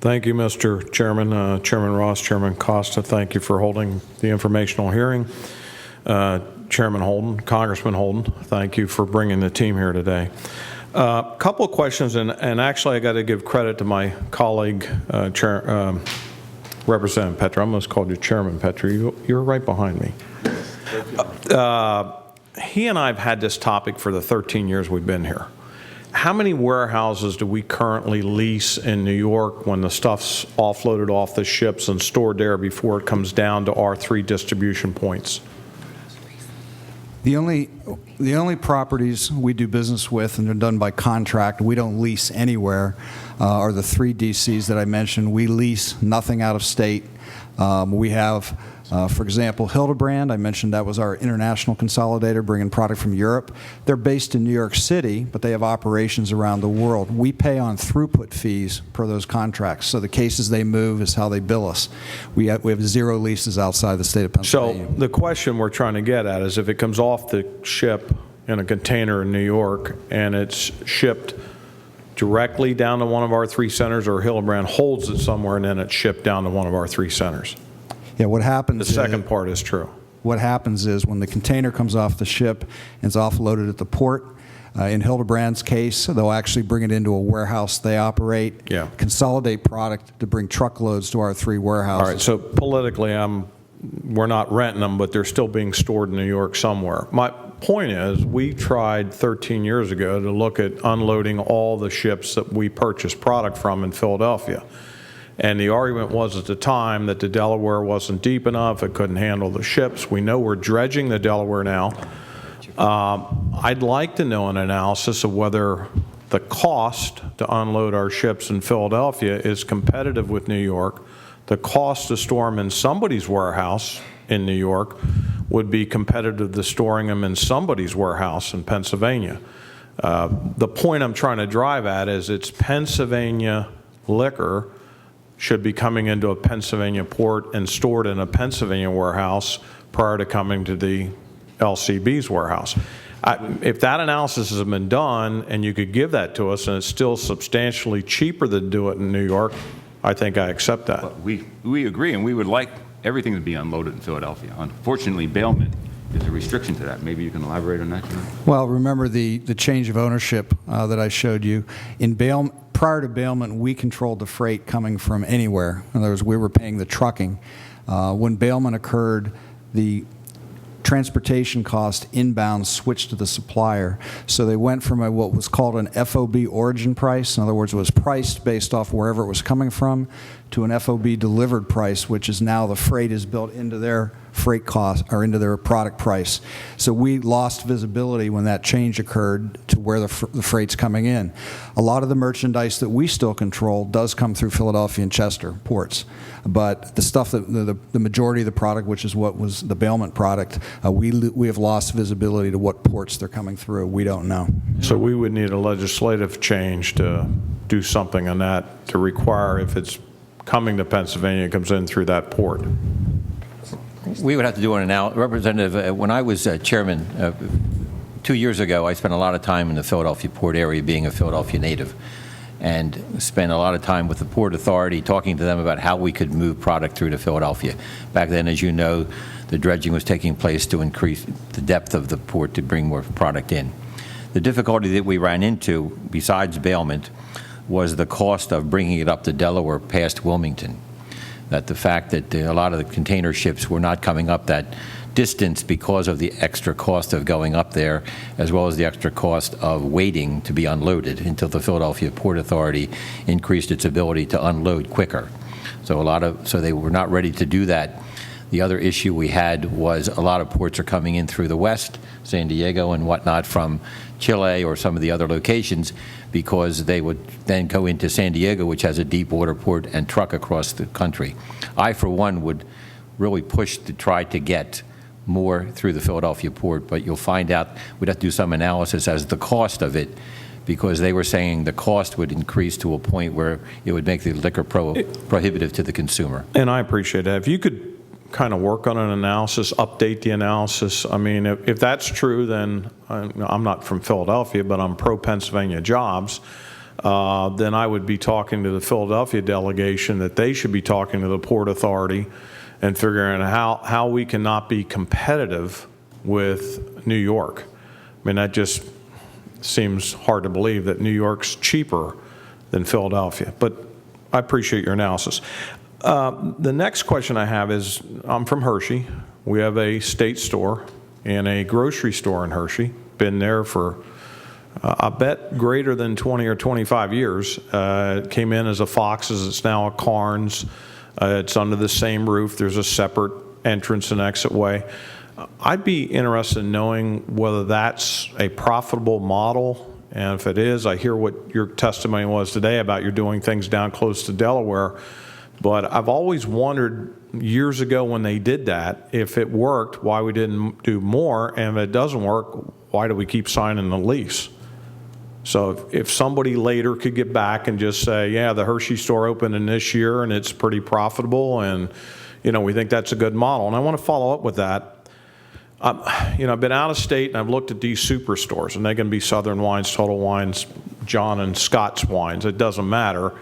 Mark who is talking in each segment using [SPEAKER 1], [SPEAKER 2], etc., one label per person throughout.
[SPEAKER 1] Thank you, Mr. Chairman. Chairman Ross, Chairman Costa, thank you for holding the informational hearing. Chairman Holden, Congressman Holden, thank you for bringing the team here today. A couple of questions, and actually I got to give credit to my colleague, Representative Petri. I almost called you Chairman Petri. You're right behind me. He and I have had this topic for the 13 years we've been here. How many warehouses do we currently lease in New York when the stuff's offloaded off the ships and stored there before it comes down to our 3 distribution points?
[SPEAKER 2] The only properties we do business with, and they're done by contract, we don't lease anywhere, are the 3 DCs that I mentioned. We lease nothing out of state. We have, for example, Hildebrand. I mentioned that was our international consolidator bringing product from Europe. They're based in New York City, but they have operations around the world. We pay on throughput fees per those contracts. So the cases they move is how they bill us. We have 0 leases outside the state of Pennsylvania.
[SPEAKER 1] So the question we're trying to get at is if it comes off the ship in a container in New York and it's shipped directly down to one of our 3 centers, or Hildebrand holds it somewhere and then it's shipped down to one of our 3 centers.
[SPEAKER 2] Yeah, what happens?
[SPEAKER 1] The second part is true.
[SPEAKER 2] What happens is when the container comes off the ship and is offloaded at the port, in Hildebrand's case, they'll actually bring it into a warehouse they operate, consolidate product to bring truckloads to our 3 warehouses.
[SPEAKER 1] All right, so politically, we're not renting them, but they're still being stored in New York somewhere. My point is, we tried 13 years ago to look at unloading all the ships that we purchase product from in Philadelphia. And the argument was at the time that the Delaware wasn't deep enough, it couldn't handle the ships. We know we're dredging the Delaware now. I'd like to know an analysis of whether the cost to unload our ships in Philadelphia is competitive with New York. The cost to store them in somebody's warehouse in New York would be competitive to storing them in somebody's warehouse in Pennsylvania. The point I'm trying to drive at is it's Pennsylvania liquor should be coming into a Pennsylvania port and stored in a Pennsylvania warehouse prior to coming to the LCB's warehouse. If that analysis has been done and you could give that to us and it's still substantially cheaper than do it in New York, I think I accept that.
[SPEAKER 3] Well, we agree, and we would like everything to be unloaded in Philadelphia. Unfortunately, bailment is a restriction to that. Maybe you can elaborate on that, John?
[SPEAKER 2] Well, remember the change of ownership that I showed you. Prior to bailment, we controlled the freight coming from anywhere. In other words, we were paying the trucking. When bailment occurred, the transportation cost inbound switched to the supplier. So they went from what was called an FOB origin price, in other words, it was priced based off wherever it was coming from, to an FOB delivered price, which is now the freight is built into their freight cost or into their product price. So we lost visibility when that change occurred to where the freight's coming in. A lot of the merchandise that we still control does come through Philadelphia and Chester ports, but the stuff that the majority of the product, which is what was the bailment product, we have lost visibility to what ports they're coming through. We don't know.
[SPEAKER 1] So we would need a legislative change to do something on that to require if it's coming to Pennsylvania, it comes in through that port.
[SPEAKER 4] We would have to do an analysis. Representative, when I was chairman 2 years ago, I spent a lot of time in the Philadelphia port area, being a Philadelphia native, and spent a lot of time with the Port Authority talking to them about how we could move product through to Philadelphia. Back then, as you know, the dredging was taking place to increase the depth of the port to bring more product in. The difficulty that we ran into, besides bailment, was the cost of bringing it up to Delaware past Wilmington. That the fact that a lot of the container ships were not coming up that distance because of the extra cost of going up there, as well as the extra cost of waiting to be unloaded until the Philadelphia Port Authority increased its ability to unload quicker. So they were not ready to do that. The other issue we had was a lot of ports are coming in through the west, San Diego and whatnot, from Chile or some of the other locations, because they would then go into San Diego, which has a deep water port, and truck across the country. I, for one, would really push to try to get more through the Philadelphia port, but you'll find out we'd have to do some analysis as the cost of it, because they were saying the cost would increase to a point where it would make the liquor prohibitive to the consumer.
[SPEAKER 1] And I appreciate that. If you could kind of work on an analysis, update the analysis. I mean, if that's true, then I'm not from Philadelphia, but I'm pro-Pennsylvania jobs. then I would be talking to the Philadelphia delegation that they should be talking to the Port Authority and figuring out how we cannot be competitive with New York. I mean, that just seems hard to believe that New York's cheaper than Philadelphia. But I appreciate your analysis. The next question I have is, I'm from Hershey. We have a state store and a grocery store in Hershey. Been there for, I bet, greater than 20 or 25 years. It came in as a Fox's. It's now a Carnes. It's under the same roof. There's a separate entrance and exit way. I'd be interested in knowing whether that's a profitable model. And if it is, I hear what your testimony was today about you're doing things down close to Delaware. But I've always wondered years ago when they did that, if it worked, why we didn't do more. And if it doesn't work, why do we keep signing the lease? So if somebody later could get back and just say, yeah, the Hershey store opened in this year and it's pretty profitable and, we think that's a good model. And I want to follow up with that. I've been out of state and I've looked at these superstores, and they can be Southern Wines, Total Wines, John and Scott's Wines. It doesn't matter.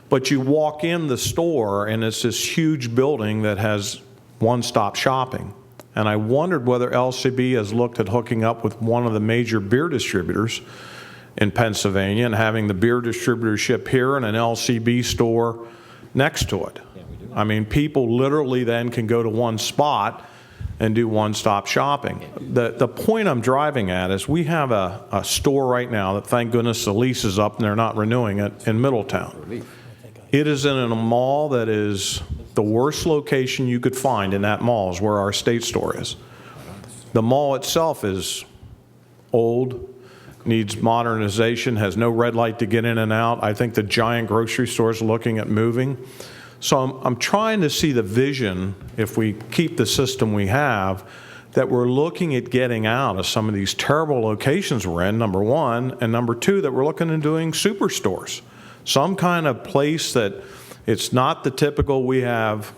[SPEAKER 1] But you walk in the store and it's this huge building that has one-stop shopping. And I wondered whether LCB has looked at hooking up with one of the major beer distributors in Pennsylvania and having the beer distributorship here and an LCB store next to it. I mean, people literally then can go to one spot and do one-stop shopping. The point I'm driving at is we have a store right now that, thank goodness, the lease is up and they're not renewing it in Middletown. It is in a mall that is the worst location you could find in that mall is where our state store is. The mall itself is old, needs modernization, has no red light to get in and out. I think the giant grocery store is looking at moving. So I'm trying to see the vision, if we keep the system we have, that we're looking at getting out of some of these terrible locations we're in, number one, and number two, that we're looking at doing superstores. Some kind of place that it's not the typical we have.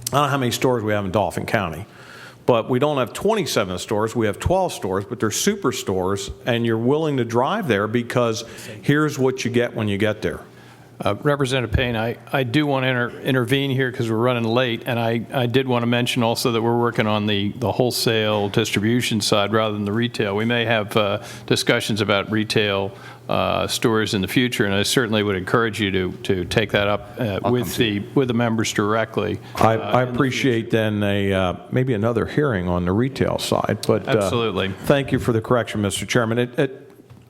[SPEAKER 1] I don't know how many stores we have in Dauphin County, but we don't have 27 stores. We have 12 stores, but they're superstores, and you're willing to drive there because here's what you get when you get there.
[SPEAKER 5] Representative Payne, I do want to intervene here because we're running late, and I did want to mention also that we're working on the wholesale distribution side rather than the retail. We may have discussions about retail stores in the future, and I certainly would encourage you to take that up with the members directly.
[SPEAKER 1] I appreciate then maybe another hearing on the retail side. But
[SPEAKER 5] absolutely.
[SPEAKER 1] Thank you for the correction, Mr. Chairman.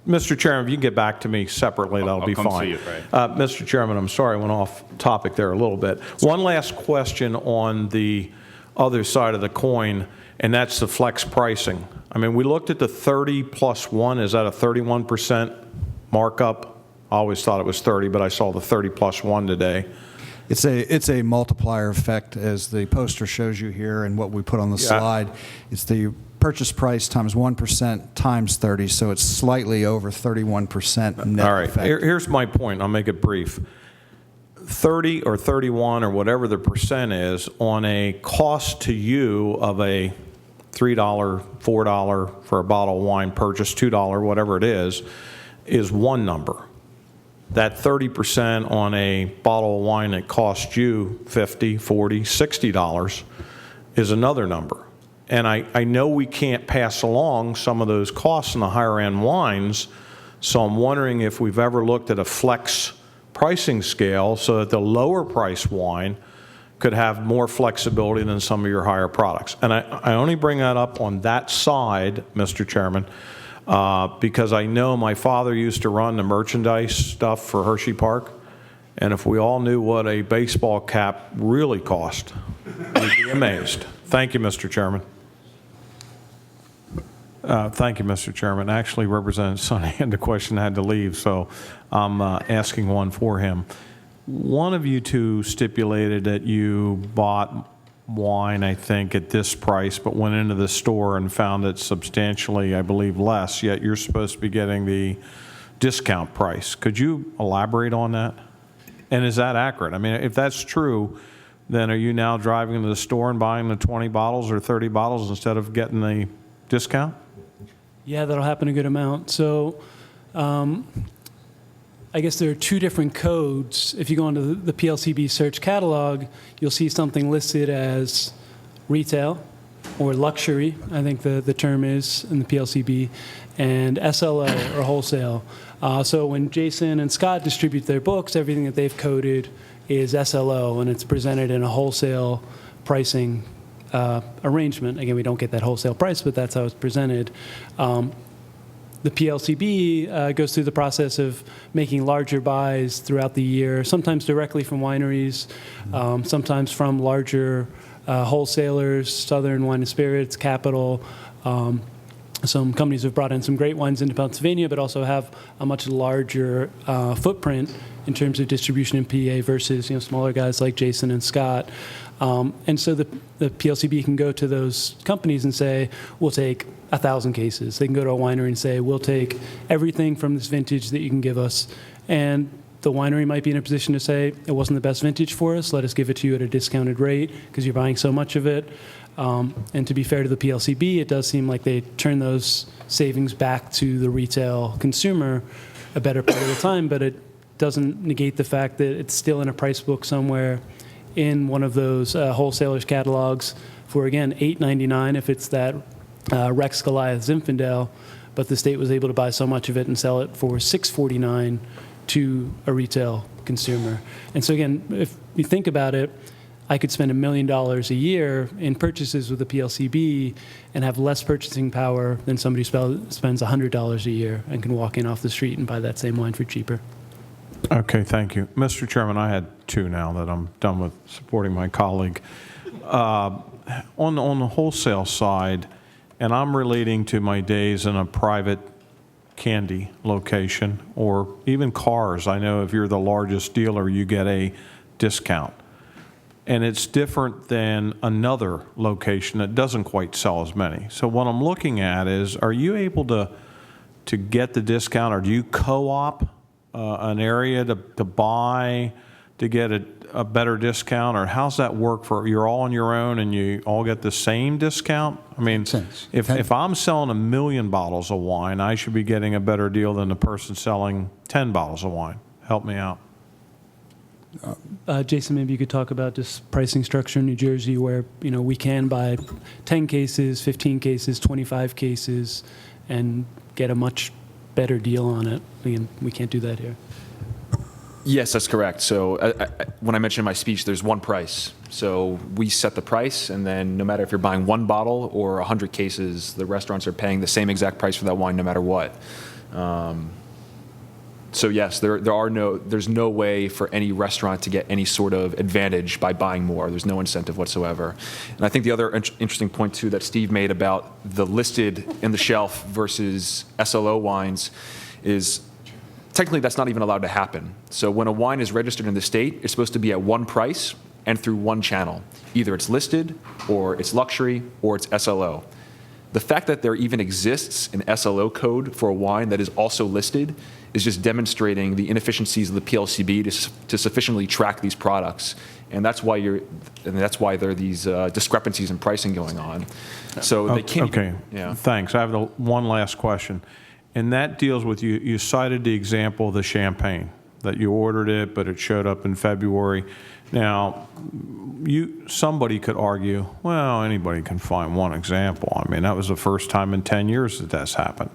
[SPEAKER 1] Mr. Chairman, if you can get back to me separately, that'll be fine.
[SPEAKER 3] I'll come see you, right.
[SPEAKER 1] Mr. Chairman, I'm sorry I went off topic there a little bit. One last question on the other side of the coin, and that's the flex pricing. I mean, we looked at the 30 plus 1. Is that a 31% markup? I always thought it was 30, but I saw the 30 plus 1 today.
[SPEAKER 2] It's a multiplier effect, as the poster shows you here and what we put on the slide. It's the purchase price times 1% times 30, so it's slightly over 31% net
[SPEAKER 1] All right,
[SPEAKER 2] effect.
[SPEAKER 1] here's my point. I'll make it brief. 30 or 31 or whatever the percent is on a cost to you of a $3, $4 for a bottle of wine purchase, $2, whatever it is one number. That 30% on a bottle of wine that costs you $50, $40, $60 is another number. And I know we can't pass along some of those costs in the higher end wines, so I'm wondering if we've ever looked at a flex pricing scale so that the lower price wine could have more flexibility than some of your higher products. And I only bring that up on that side, Mr. Chairman, because I know my father used to run the merchandise stuff for Hershey Park, and if we all knew what a baseball cap really cost, we'd be amazed. Thank you, Mr. Chairman. Thank you, Mr. Chairman. Actually, Representative Sonny had the question, had to leave, so I'm asking one for him. One of you two stipulated that you bought wine, I think, at this price, but went into the store and found it substantially, I believe, less, yet you're supposed to be getting the discount price. Could you elaborate on that? And is that accurate? I mean, if that's true, then are you now driving to the store and buying the 20 bottles or 30 bottles instead of getting the discount?
[SPEAKER 6] Yeah, that'll happen a good amount. So I guess there are two different codes. If you go into the PLCB search catalog, you'll see something listed as retail or luxury, I think the term is in the PLCB, and SLO or wholesale. So when Jason and Scott distribute their books, everything that they've coded is SLO, and it's presented in a wholesale pricing arrangement. Again, we don't get that wholesale price, but that's how it's presented. The PLCB goes through the process of making larger buys throughout the year, sometimes directly from wineries, sometimes from larger wholesalers, Southern Wine and Spirits, Capital. Some companies have brought in some great wines into Pennsylvania, but also have a much larger footprint in terms of distribution in PA versus smaller guys like Jason and Scott. And so the PLCB can go to those companies and say, we'll take 1,000 cases. They can go to a winery and say, we'll take everything from this vintage that you can give us. And the winery might be in a position to say, it wasn't the best vintage for us, let us give it to you at a discounted rate because you're buying so much of it. And to be fair to the PLCB, it does seem like they turn those savings back to the retail consumer a better part of the time, but it doesn't negate the fact that it's still in a price book somewhere in one of those wholesalers' catalogs for, again, $8.99 if it's that Rex Goliath Zinfandel, but the state was able to buy so much of it and sell it for $6.49 to a retail consumer. And so again, if you think about it, I could spend $1 million a year in purchases with the PLCB and have less purchasing power than somebody who spends $100 a year and can walk in off the street and buy that same wine for cheaper.
[SPEAKER 1] Okay, thank you. Mr. Chairman, I had two now that I'm done with supporting my colleague. On the wholesale side, and I'm relating to my days in a private candy location or even cars. I know if you're the largest dealer, you get a discount. And it's different than another location that doesn't quite sell as many. So what I'm looking at is, are you able to get the discount, or do you co-op an area to buy to get a better discount, or how's that work for, you're all on your own and you all get the same discount? I mean, if I'm selling 1 million bottles of wine, I should be getting a better deal than the person selling 10 bottles of wine. Help me out.
[SPEAKER 6] Jason, maybe you could talk about just pricing structure in New Jersey where, we can buy 10 cases, 15 cases, 25 cases, and get a much better deal on it. Again, we can't do that here.
[SPEAKER 7] Yes, that's correct. So when I mentioned in my speech, there's one price. So we set the price, and then no matter if you're buying one bottle or 100 cases, the restaurants are paying the same exact price for that wine no matter what. So yes, there's no way for any restaurant to get any sort of advantage by buying more. There's no incentive whatsoever. And I think the other interesting point too that Steve made about the listed in the shelf versus SLO wines is technically that's not even allowed to happen. So when a wine is registered in the state, it's supposed to be at one price and through one channel. Either it's listed, or it's luxury, or it's SLO. The fact that there even exists an SLO code for a wine that is also listed is just demonstrating the inefficiencies of the PLCB to sufficiently track these products, and that's why there are these discrepancies in pricing going on. So they can't.
[SPEAKER 1] Okay.
[SPEAKER 7] Yeah.
[SPEAKER 1] Thanks. I have one last question, and that deals with you. You cited the example of the champagne that you ordered it, but it showed up in February. Now, somebody could argue, well, anybody can find one example. I mean, that was the first time in 10 years that that's happened.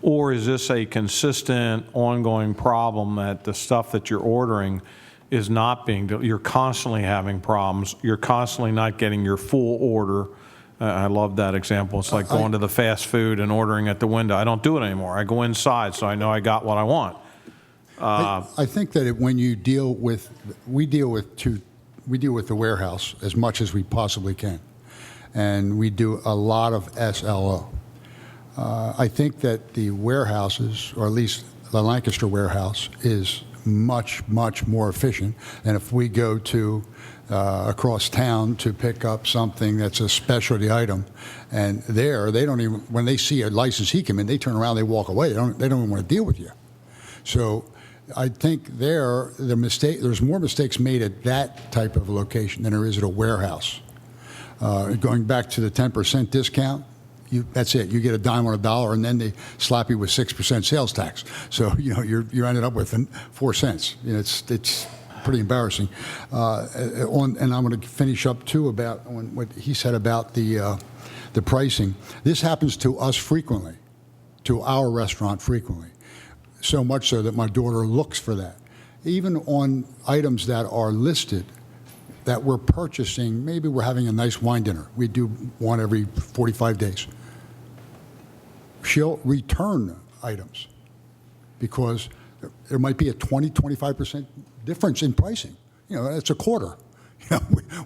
[SPEAKER 1] Or is this a consistent, ongoing problem that the stuff that you're ordering is not you're constantly having problems, you're constantly not getting your full order? I love that example. It's like going to the fast food and ordering at the window. I don't do it anymore. I go inside so I know I got what I want.
[SPEAKER 8] I think that when you deal with, we deal with the warehouse as much as we possibly can, and we do a lot of SLO. I think that the warehouses, or at least the Lancaster warehouse, is much, much more efficient than if we go to across town to pick up something that's a specialty item, and they don't even, when they see a licensee come in, they turn around, they walk away. They don't even want to deal with you. So I think there's more mistakes made at that type of location than there is at a warehouse. Going back to the 10% discount, that's it. You get a dime on a dollar, and then they slap you with 6% sales tax. So you're ended up with 4 cents. It's pretty embarrassing. And I'm going to finish up too about what he said about the pricing. This happens to us frequently, to our restaurant frequently. So much so that my daughter looks for that. Even on items that are listed that we're purchasing, maybe we're having a nice wine dinner. We do one every 45 days. She'll return items because there might be a 20, 25% difference in pricing. It's a quarter.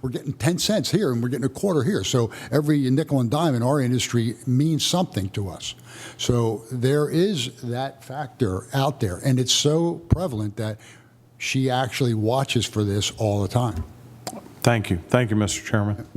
[SPEAKER 8] We're getting 10 cents here and we're getting a quarter here. So every nickel and dime in our industry means something to us. So there is that factor out there, and it's so prevalent that she actually watches for this all the time.
[SPEAKER 1] Thank you. Thank you, Mr. Chairman.